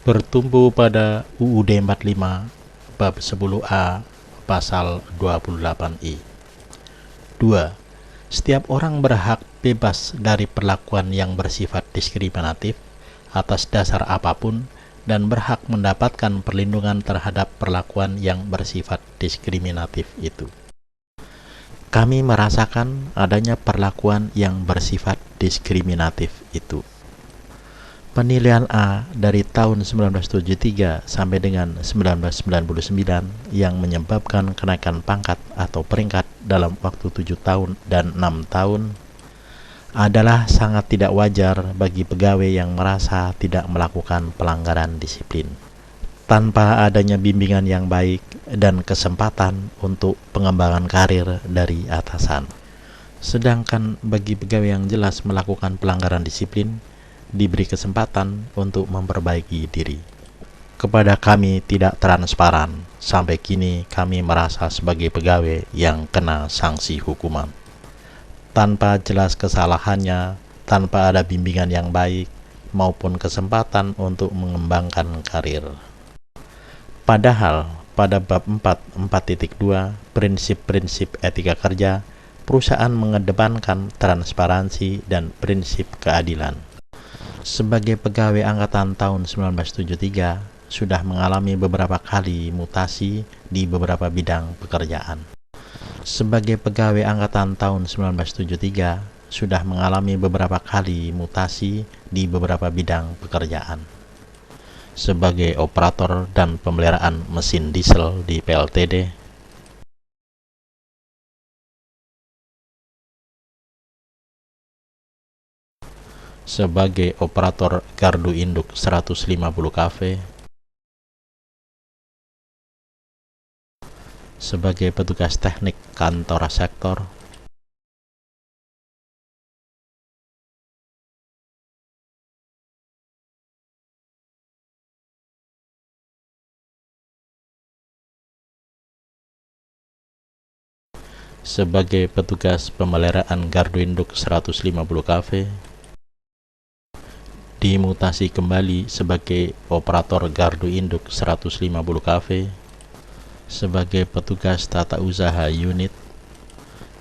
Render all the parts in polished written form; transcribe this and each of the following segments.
bertumpu pada UUD 45 Bab 10A Pasal 28I. 2. Setiap orang berhak bebas dari perlakuan yang bersifat diskriminatif atas dasar apapun dan berhak mendapatkan perlindungan terhadap perlakuan yang bersifat diskriminatif itu. Kami merasakan adanya perlakuan yang bersifat diskriminatif itu. Penilaian A dari tahun 1973 sampai dengan 1999 yang menyebabkan kenaikan pangkat atau peringkat dalam waktu 7 tahun dan 6 tahun adalah sangat tidak wajar bagi pegawai yang merasa tidak melakukan pelanggaran disiplin tanpa adanya bimbingan yang baik dan kesempatan untuk pengembangan karir dari atasan. Sedangkan bagi pegawai yang jelas melakukan pelanggaran disiplin diberi kesempatan untuk memperbaiki diri. Kepada kami tidak transparan, sampai kini kami merasa sebagai pegawai yang kena sanksi hukuman tanpa jelas kesalahannya, tanpa ada bimbingan yang baik maupun kesempatan untuk mengembangkan karir. Padahal pada bab 4.2 prinsip-prinsip etika kerja, perusahaan mengedepankan transparansi dan prinsip keadilan. Sebagai pegawai angkatan tahun 1973, sudah mengalami beberapa kali mutasi di beberapa bidang pekerjaan. Sebagai pegawai angkatan tahun 1973, sudah mengalami beberapa kali mutasi di beberapa bidang pekerjaan. Sebagai operator dan pemeliharaan mesin diesel di PLTD, sebagai operator gardu induk 150 kafe, sebagai petugas teknik kantor sektor, sebagai petugas pemeliharaan gardu induk 150 kafe, dimutasi kembali sebagai operator gardu induk 150 kafe, sebagai petugas tata usaha unit,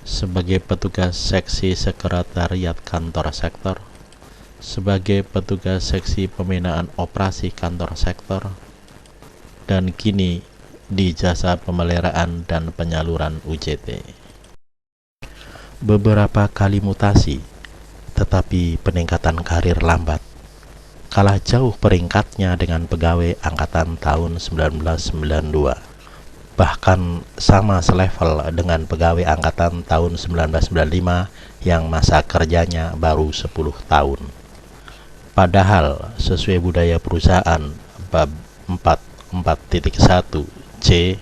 sebagai petugas seksi sekretariat kantor sektor, sebagai petugas seksi pembinaan operasi kantor sektor, dan kini di jasa pemeliharaan dan penyaluran UJT. Beberapa kali mutasi, tetapi peningkatan karir lambat. Kalah jauh peringkatnya dengan pegawai angkatan tahun 1992. Bahkan sama selevel dengan pegawai angkatan tahun 1995 yang masa kerjanya baru 10 tahun. Padahal sesuai budaya perusahaan bab 4.1 C,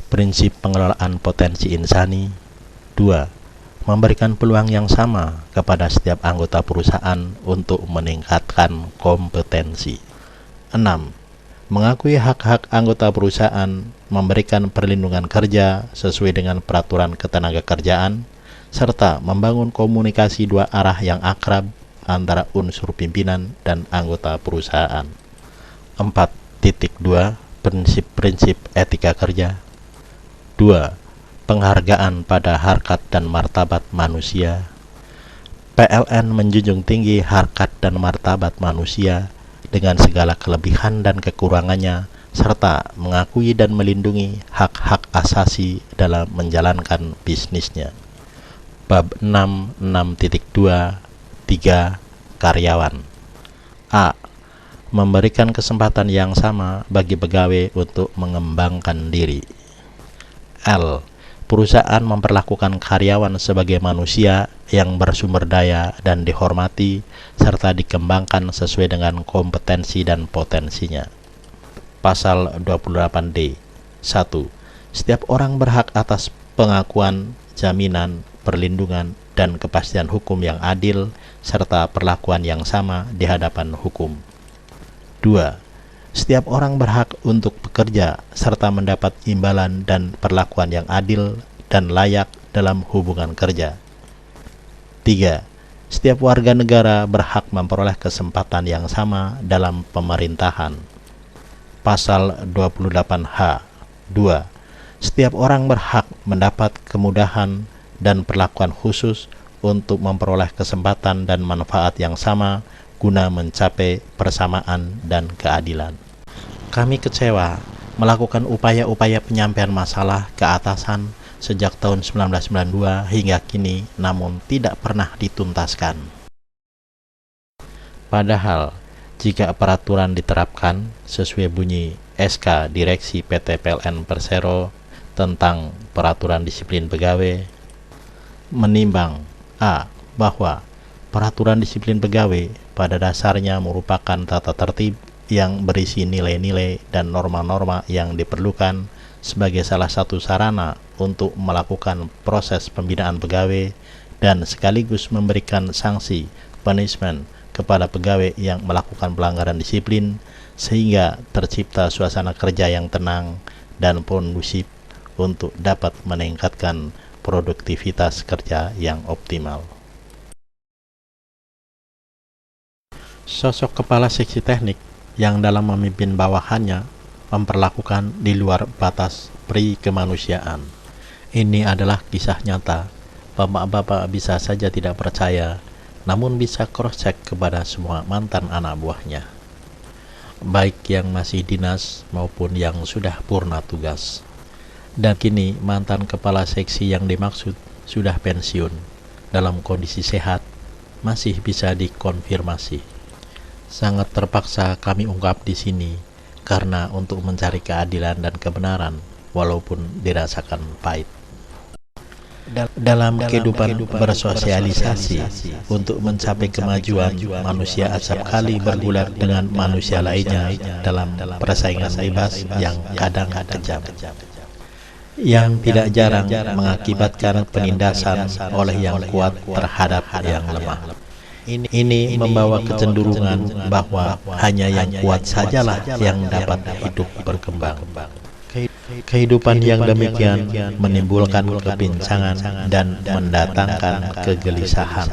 prinsip pengelolaan potensi insani. 2. Memberikan peluang yang sama kepada setiap anggota perusahaan untuk meningkatkan kompetensi. 6. Mengakui hak-hak anggota perusahaan, memberikan perlindungan kerja sesuai dengan peraturan ketenagakerjaan, serta membangun komunikasi dua arah yang akrab antara unsur pimpinan dan anggota perusahaan. 4.2 Prinsip-prinsip etika kerja. 2. Penghargaan pada harkat dan martabat manusia. PLN menjunjung tinggi harkat dan martabat manusia dengan segala kelebihan dan kekurangannya, serta mengakui dan melindungi hak-hak asasi dalam menjalankan bisnisnya. Bab 6.2 3 Karyawan. A. Memberikan kesempatan yang sama bagi pegawai untuk mengembangkan diri. L. Perusahaan memperlakukan karyawan sebagai manusia yang bersumber daya dan dihormati, serta dikembangkan sesuai dengan kompetensi dan potensinya. Pasal 28D. 1. Setiap orang berhak atas pengakuan, jaminan, perlindungan, dan kepastian hukum yang adil, serta perlakuan yang sama di hadapan hukum. 2. Setiap orang berhak untuk bekerja serta mendapat imbalan dan perlakuan yang adil dan layak dalam hubungan kerja. 3. Setiap warga negara berhak memperoleh kesempatan yang sama dalam pemerintahan. Pasal 28H. 2. Setiap orang berhak mendapat kemudahan dan perlakuan khusus untuk memperoleh kesempatan dan manfaat yang sama guna mencapai persamaan dan keadilan. Kami kecewa melakukan upaya-upaya penyampaian masalah ke atasan sejak tahun 1992 hingga kini, namun tidak pernah dituntaskan. Padahal, jika peraturan diterapkan sesuai bunyi SK Direksi PT PLN Persero tentang peraturan disiplin pegawai, menimbang A. Bahwa peraturan disiplin pegawai pada dasarnya merupakan tata tertib yang berisi nilai-nilai dan norma-norma yang diperlukan sebagai salah satu sarana untuk melakukan proses pembinaan pegawai dan sekaligus memberikan sanksi punishment kepada pegawai yang melakukan pelanggaran disiplin sehingga tercipta suasana kerja yang tenang dan kondusif untuk dapat meningkatkan produktivitas kerja yang optimal. Sosok kepala seksi teknik yang dalam memimpin bawahannya memperlakukan di luar batas pri kemanusiaan. Ini adalah kisah nyata. Bapak-bapak bisa saja tidak percaya, namun bisa cross-check kepada semua mantan anak buahnya, baik yang masih dinas maupun yang sudah purna tugas. Dan kini mantan kepala seksi yang dimaksud sudah pensiun, dalam kondisi sehat, masih bisa dikonfirmasi. Sangat terpaksa kami ungkap di sini, karena untuk mencari keadilan dan kebenaran, walaupun dirasakan pahit. Dalam kehidupan bersosialisasi, untuk mencapai kemajuan, manusia acap kali bergulat dengan manusia lainnya dalam persaingan bebas yang kadang kejam, yang tidak jarang mengakibatkan penindasan oleh yang kuat terhadap yang lemah. Ini membawa kecenderungan bahwa hanya yang kuat sajalah yang dapat hidup berkembang. Kehidupan yang demikian menimbulkan kepincangan dan mendatangkan kegelisahan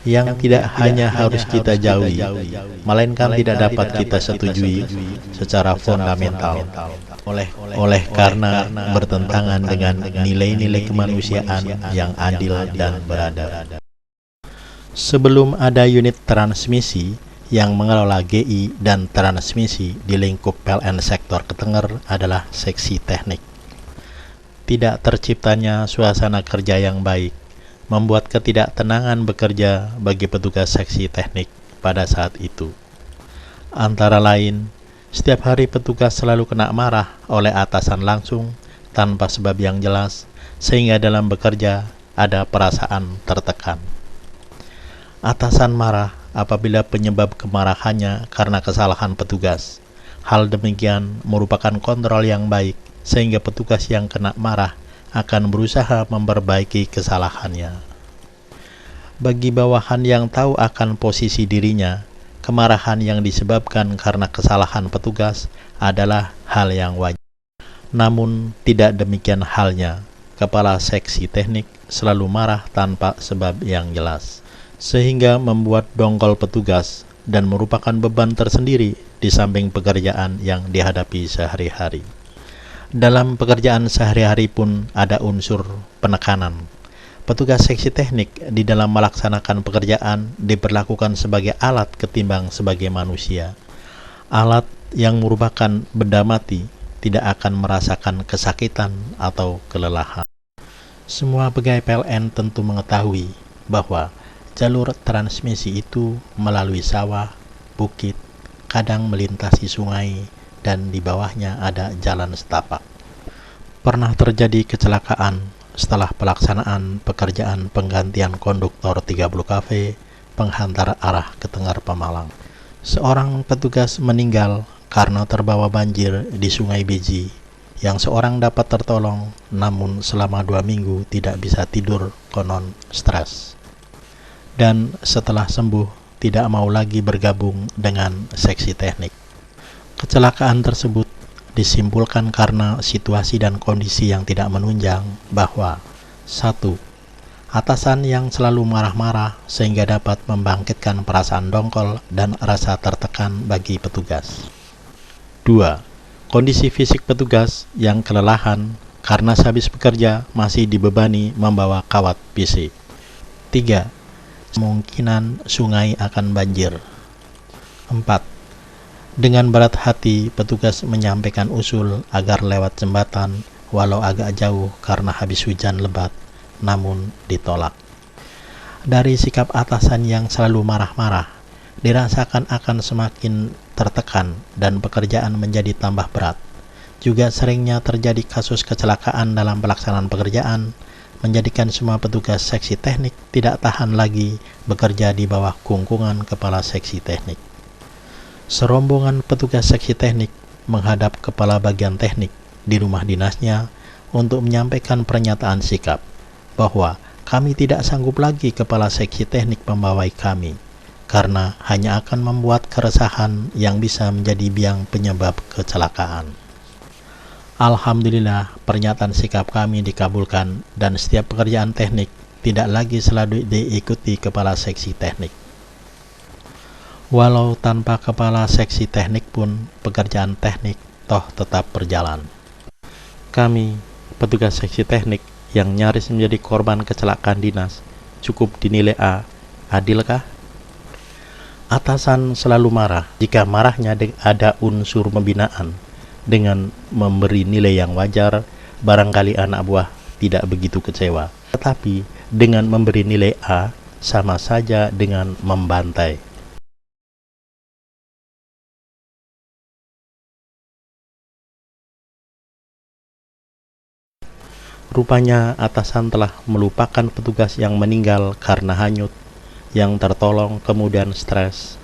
yang tidak hanya harus kita jauhi, melainkan tidak dapat kita setujui secara fundamental oleh karena bertentangan dengan nilai-nilai kemanusiaan yang adil dan beradab. Sebelum ada unit transmisi yang mengelola GI dan transmisi di lingkup PLN sektor Ketenger adalah seksi teknik. Tidak terciptanya suasana kerja yang baik membuat ketidaktenangan bekerja bagi petugas seksi teknik pada saat itu. Antara lain, setiap hari petugas selalu kena marah oleh atasan langsung tanpa sebab yang jelas, sehingga dalam bekerja ada perasaan tertekan. Atasan marah apabila penyebab kemarahannya karena kesalahan petugas. Hal demikian merupakan kontrol yang baik, sehingga petugas yang kena marah akan berusaha memperbaiki kesalahannya. Bagi bawahan yang tahu akan posisi dirinya, kemarahan yang disebabkan karena kesalahan petugas adalah hal yang wajar. Namun tidak demikian halnya, kepala seksi teknik selalu marah tanpa sebab yang jelas, sehingga membuat dongkol petugas dan merupakan beban tersendiri di samping pekerjaan yang dihadapi sehari-hari. Dalam pekerjaan sehari-hari pun ada unsur penekanan. Petugas seksi teknik di dalam melaksanakan pekerjaan diperlakukan sebagai alat ketimbang sebagai manusia. Alat yang merupakan benda mati tidak akan merasakan kesakitan atau kelelahan. Semua pegawai PLN tentu mengetahui bahwa jalur transmisi itu melalui sawah, bukit, kadang melintasi sungai, dan di bawahnya ada jalan setapak. Pernah terjadi kecelakaan setelah pelaksanaan pekerjaan penggantian konduktor 30 kV penghantar arah Ketenger Pemalang. Seorang petugas meninggal karena terbawa banjir di Sungai Beji, yang seorang dapat tertolong, namun selama 2 minggu tidak bisa tidur konon stres. Dan setelah sembuh tidak mau lagi bergabung dengan seksi teknik. Kecelakaan tersebut disimpulkan karena situasi dan kondisi yang tidak menunjang bahwa 1. Atasan yang selalu marah-marah sehingga dapat membangkitkan perasaan dongkol dan rasa tertekan bagi petugas. 2. Kondisi fisik petugas yang kelelahan karena sehabis bekerja masih dibebani membawa kawat PC. 3. Kemungkinan sungai akan banjir. 4. Dengan berat hati petugas menyampaikan usul agar lewat jembatan walau agak jauh karena habis hujan lebat, namun ditolak. Dari sikap atasan yang selalu marah-marah, dirasakan akan semakin tertekan dan pekerjaan menjadi tambah berat. Juga seringnya terjadi kasus kecelakaan dalam pelaksanaan pekerjaan, menjadikan semua petugas seksi teknik tidak tahan lagi bekerja di bawah kungkungan kepala seksi teknik. Serombongan petugas seksi teknik menghadap kepala bagian teknik di rumah dinasnya untuk menyampaikan pernyataan sikap bahwa kami tidak sanggup lagi kepala seksi teknik membawai kami, karena hanya akan membuat keresahan yang bisa menjadi biang penyebab kecelakaan. Alhamdulillah, pernyataan sikap kami dikabulkan dan setiap pekerjaan teknik tidak lagi selalu diikuti kepala seksi teknik. Walau tanpa kepala seksi teknik pun, pekerjaan teknik toh tetap berjalan. Kami, petugas seksi teknik yang nyaris menjadi korban kecelakaan dinas, cukup dinilai A. Adilkah? Atasan selalu marah jika marahnya ada unsur pembinaan. Dengan memberi nilai yang wajar, barangkali anak buah tidak begitu kecewa. Tetapi dengan memberi nilai A, sama saja dengan membantai. Rupanya atasan telah melupakan petugas yang meninggal karena hanyut, yang tertolong kemudian stres.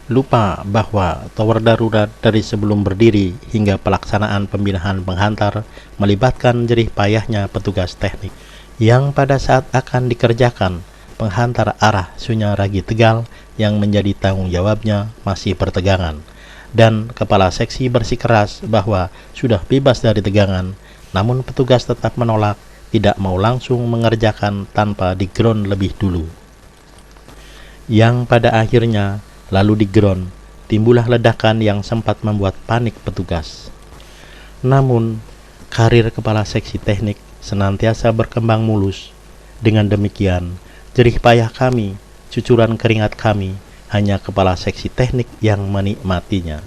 Lupa bahwa tower darurat dari sebelum berdiri hingga pelaksanaan pembinaan penghantar melibatkan jerih payahnya petugas teknik, yang pada saat akan dikerjakan penghantar arah Sunyaragi Tegal yang menjadi tanggung jawabnya masih bertegangan, dan kepala seksi bersikeras bahwa sudah bebas dari tegangan. Namun petugas tetap menolak, tidak mau langsung mengerjakan tanpa di-ground lebih dulu. Yang pada akhirnya, lalu di-ground, timbullah ledakan yang sempat membuat panik petugas. Namun, karir kepala seksi teknik senantiasa berkembang mulus. Dengan demikian, jerih payah kami, cucuran keringat kami, hanya kepala seksi teknik yang menikmatinya.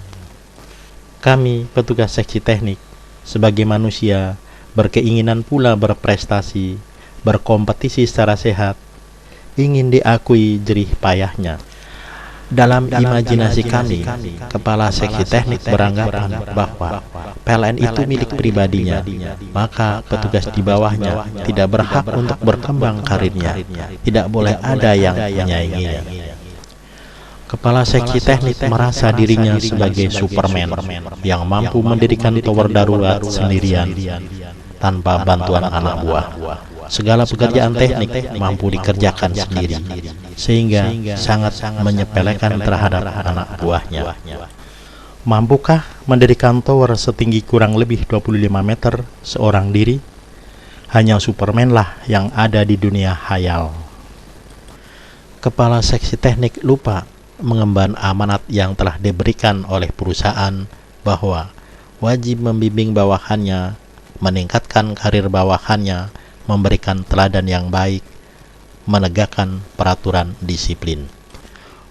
Kami, petugas seksi teknik, sebagai manusia, berkeinginan pula berprestasi, berkompetisi secara sehat, ingin diakui jerih payahnya. Dalam imajinasi kami, kepala seksi teknik beranggapan bahwa PLN itu milik pribadinya, maka petugas di bawahnya tidak berhak untuk berkembang karirnya, tidak boleh ada yang menyainginya. Kepala seksi teknik merasa dirinya sebagai Superman yang mampu mendirikan tower darurat sendirian tanpa bantuan anak buah. Segala pekerjaan teknik mampu dikerjakan sendiri, sehingga sangat menyepelekan terhadap anak buahnya. Mampukah mendirikan tower setinggi kurang lebih 25 meter seorang diri? Hanya Superman lah yang ada di dunia hayal. Kepala seksi teknik lupa mengemban amanat yang telah diberikan oleh perusahaan bahwa wajib membimbing bawahannya, meningkatkan karir bawahannya, memberikan teladan yang baik, menegakkan peraturan disiplin.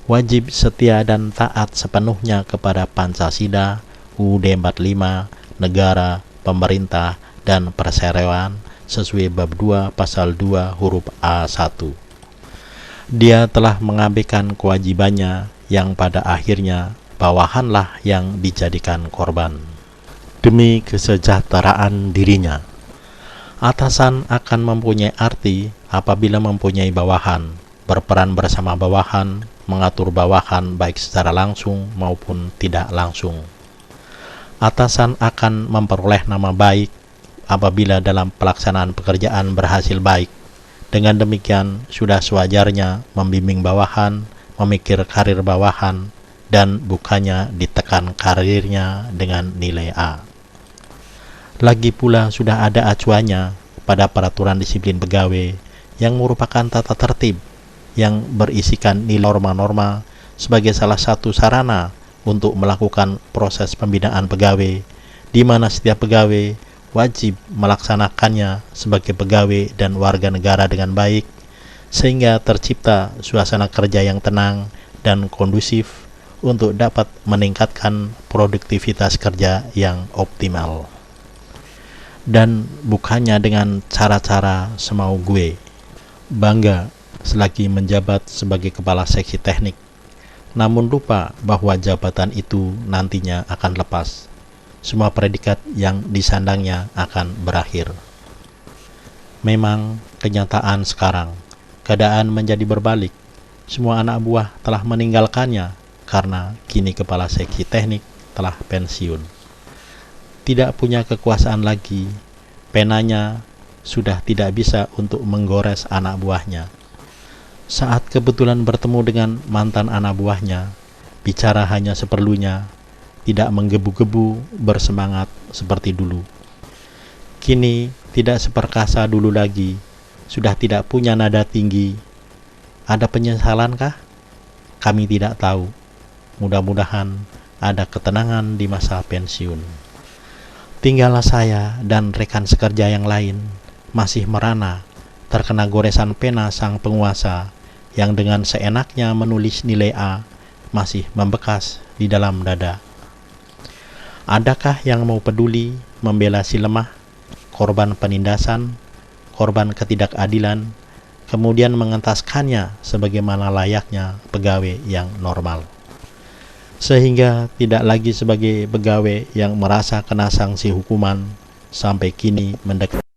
Wajib setia dan taat sepenuhnya kepada Pancasila, UUD 45, negara, pemerintah, dan perseroan sesuai bab 2 pasal 2 huruf A1. Dia telah mengabaikan kewajibannya yang pada akhirnya bawahanlah yang dijadikan korban. Demi kesejahteraan dirinya, atasan akan mempunyai arti apabila mempunyai bawahan, berperan bersama bawahan, mengatur bawahan baik secara langsung maupun tidak langsung. Atasan akan memperoleh nama baik apabila dalam pelaksanaan pekerjaan berhasil baik. Dengan demikian, sudah sewajarnya membimbing bawahan, memikir karir bawahan, dan bukannya ditekan karirnya dengan nilai A. Lagi pula sudah ada acuannya pada peraturan disiplin pegawai yang merupakan tata tertib yang berisikan nilai norma-norma sebagai salah satu sarana untuk melakukan proses pembinaan pegawai, di mana setiap pegawai wajib melaksanakannya sebagai pegawai dan warga negara dengan baik, sehingga tercipta suasana kerja yang tenang dan kondusif untuk dapat meningkatkan produktivitas kerja yang optimal. Dan bukannya dengan cara-cara semau gue, bangga selagi menjabat sebagai kepala seksi teknik, namun lupa bahwa jabatan itu nantinya akan lepas. Semua predikat yang disandangnya akan berakhir. Memang kenyataan sekarang, keadaan menjadi berbalik. Semua anak buah telah meninggalkannya karena kini kepala seksi teknik telah pensiun. Tidak punya kekuasaan lagi, penanya sudah tidak bisa untuk menggores anak buahnya. Saat kebetulan bertemu dengan mantan anak buahnya, bicara hanya seperlunya, tidak menggebu-gebu bersemangat seperti dulu. Kini tidak seperkasa dulu lagi, sudah tidak punya nada tinggi. Ada penyesalankah? Kami tidak tahu. Mudah-mudahan ada ketenangan di masa pensiun. Tinggallah saya dan rekan sekerja yang lain masih merana terkena goresan pena sang penguasa yang dengan seenaknya menulis nilai A masih membekas di dalam dada. Adakah yang mau peduli membela si lemah, korban penindasan, korban ketidakadilan, kemudian mengentaskannya sebagaimana layaknya pegawai yang normal, sehingga tidak lagi sebagai pegawai yang merasa kena sanksi hukuman sampai kini mendekat